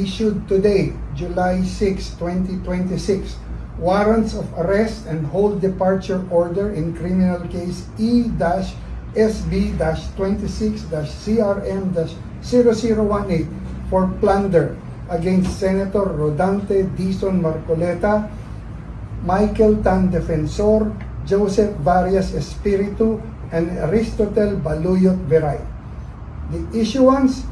issued today, July 6, 2026, warrants of arrest and hold departure order in criminal case E-SB-26-CRM-0018 for plunder against Senator Rodante Dizon Marcoleta, Michael Tan Defensor, Joseph Varias Espiritu, and Aristotel Baluyot Veray. The issuance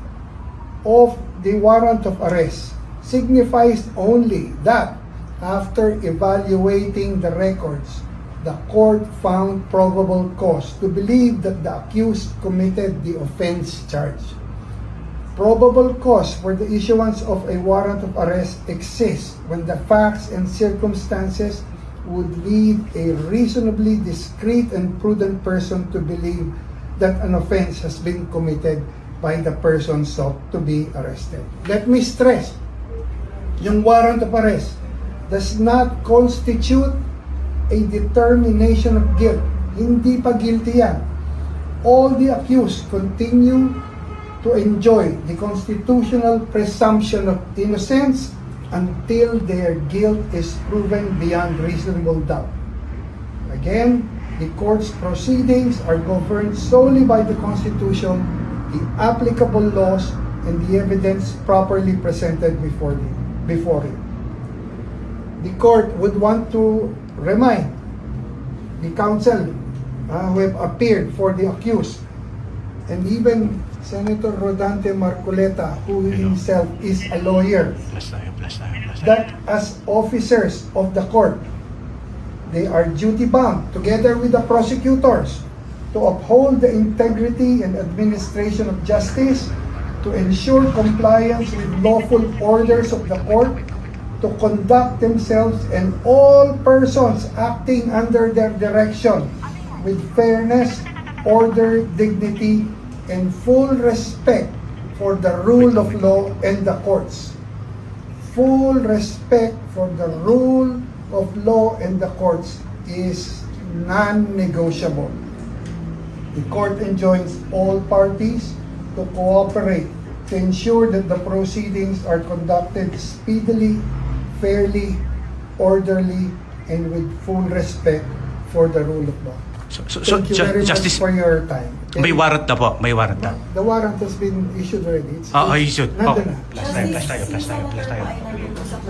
of the warrant of arrest signifies only that after evaluating the records, the court found probable cause to believe that the accused committed the offense charged. Probable cause for the issuance of a warrant of arrest exists when the facts and circumstances would lead a reasonably discreet and prudent person to believe that an offense has been committed by the person sought to be arrested. Let me stress, yung warrant of arrest does not constitute a determination of guilt. Hindi pa guilty yan. All the accused continue to enjoy the constitutional presumption of innocence until their guilt is proven beyond reasonable doubt. Again, the court's proceedings are governed solely by the Constitution, the applicable laws, and the evidence properly presented before it. The court would want to remind the counsel who have appeared for the accused, and even Senator Rodante Marcoleta, who himself is a lawyer, that as officers of the court, they are duty-bound, together with the prosecutors, to uphold the integrity and administration of justice, to ensure compliance with lawful orders of the court, to conduct themselves and all persons acting under their direction with fairness, order, dignity, and full respect for the rule of law and the courts. Full respect for the rule of law and the courts is non-negotiable. The court enjoins all parties to cooperate to ensure that the proceedings are conducted speedily, fairly, orderly, and with full respect for the rule of law. Thank you very much for your time. May warrant na po, may warrant na. The warrant has been issued already. It's Issued. nandun na. Plus tayo.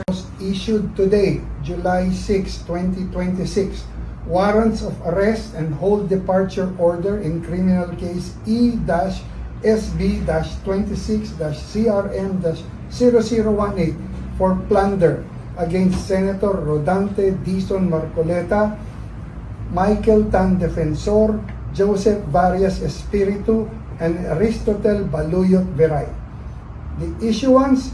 Was issued today, July 6, 2026, warrants of arrest and hold departure order in criminal case E-SB-26-CRM-0018 for plunder against Senator Rodante Dizon Marcoleta, Michael Tan Defensor, Joseph Varias Espiritu, and Aristotel Baluyot Veray. The issuance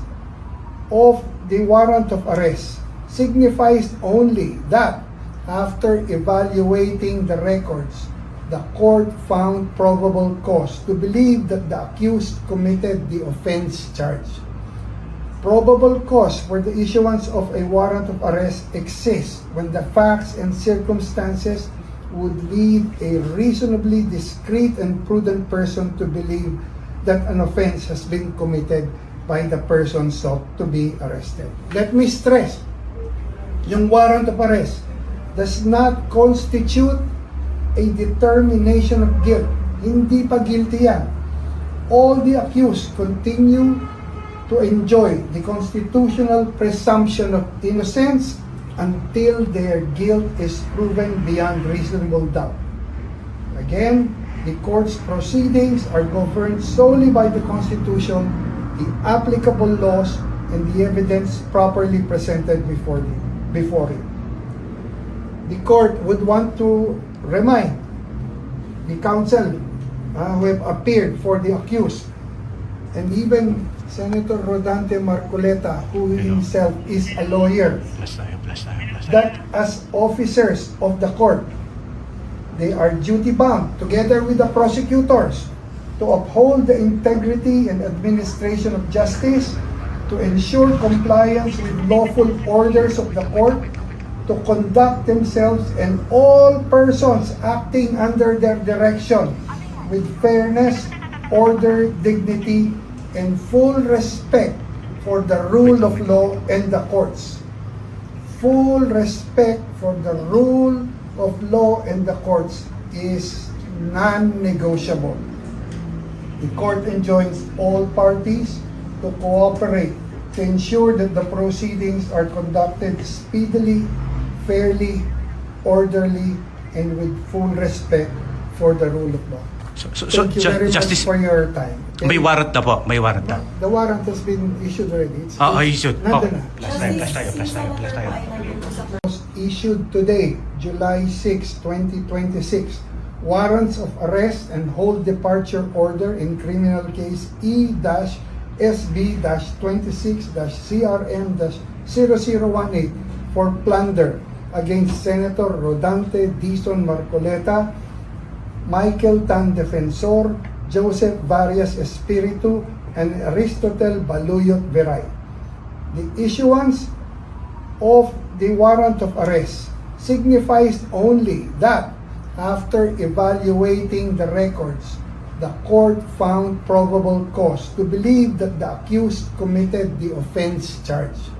of the warrant of arrest signifies only that after evaluating the records, the court found probable cause to believe that the accused committed the offense charged. Probable cause for the issuance of a warrant of arrest exists when the facts and circumstances would lead a reasonably discreet and prudent person to believe that an offense has been committed by the person sought to be arrested. Let me stress, yung warrant of arrest does not constitute a determination of guilt. Hindi pa guilty yan. All the accused continue to enjoy the constitutional presumption of innocence until their guilt is proven beyond reasonable doubt. Again, the court's proceedings are governed solely by the Constitution, the applicable laws, and the evidence properly presented before it. The court would want to remind the counsel who have appeared for the accused, and even Senator Rodante Marcoleta, who himself is a lawyer, that as officers of the court, they are duty-bound, together with the prosecutors, to uphold the integrity and administration of justice, to ensure compliance with lawful orders of the court, to conduct themselves and all persons acting under their direction with fairness, order, dignity, and full respect for the rule of law and the courts. Full respect for the rule of law and the courts is non-negotiable. The court enjoins all parties to cooperate to ensure that the proceedings are conducted speedily, fairly, orderly, and with full respect for the rule of law. So, Thank you very Justice, much for your time. may warrant na po, may warrant na. The warrant has been issued already. It's Issued. nandun na. Plus tayo. Was issued today, July 6, 2026, warrants of arrest and hold departure order in criminal case E-SB-26-CRM-0018 for plunder against Senator Rodante Dizon Marcoleta, Michael Tan Defensor, Joseph Varias Espiritu, and Aristotel Baluyot Veray. The issuance of the warrant of arrest signifies only that after evaluating the records, the court found probable cause to believe that the accused committed the offense charged.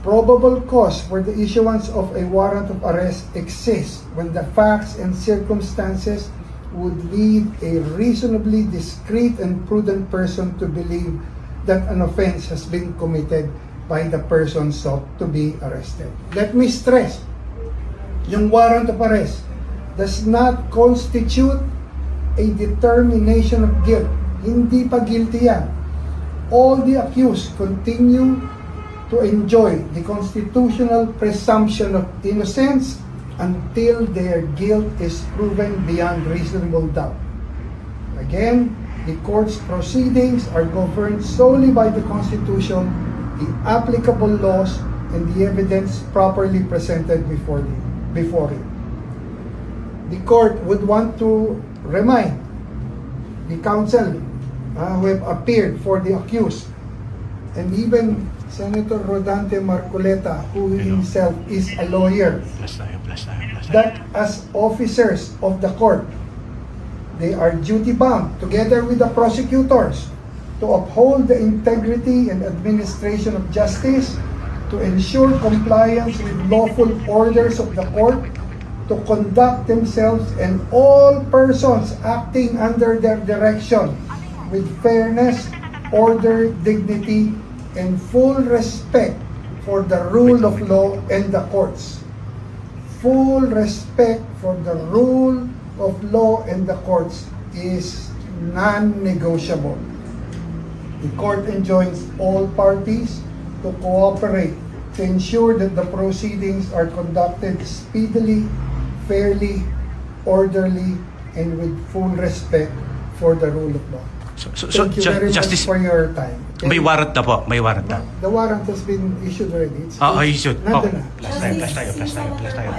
Probable cause for the issuance of a warrant of arrest exists when the facts and circumstances would lead a reasonably discreet and prudent person to believe that an offense has been committed by the person sought to be arrested. Let me stress, yung warrant of arrest does not constitute a determination of guilt. Hindi pa guilty yan. All the accused continue to enjoy the constitutional presumption of innocence until their guilt is proven beyond reasonable doubt. Again, the court's proceedings are governed solely by the Constitution, the applicable laws, and the evidence properly presented before it. The court would want to remind the counsel who have appeared for the accused, and even Senator Rodante Marcoleta, who himself is a lawyer, Plus tayo. that as officers of the court, they are duty-bound, together with the prosecutors, to uphold the integrity and administration of justice, to ensure compliance with lawful orders of the court, to conduct themselves and all persons acting under their direction with fairness, order, dignity, and full respect for the rule of law and the courts. Full respect for the rule of law and the courts is non-negotiable. The court enjoins all parties to cooperate to ensure that the proceedings are conducted speedily, fairly, orderly, and with full respect for the rule of law. Thank you very much Justice, for your time. may warrant na po, may warrant na. The warrant has been issued already. It's Issued. nandun na. Plus tayo.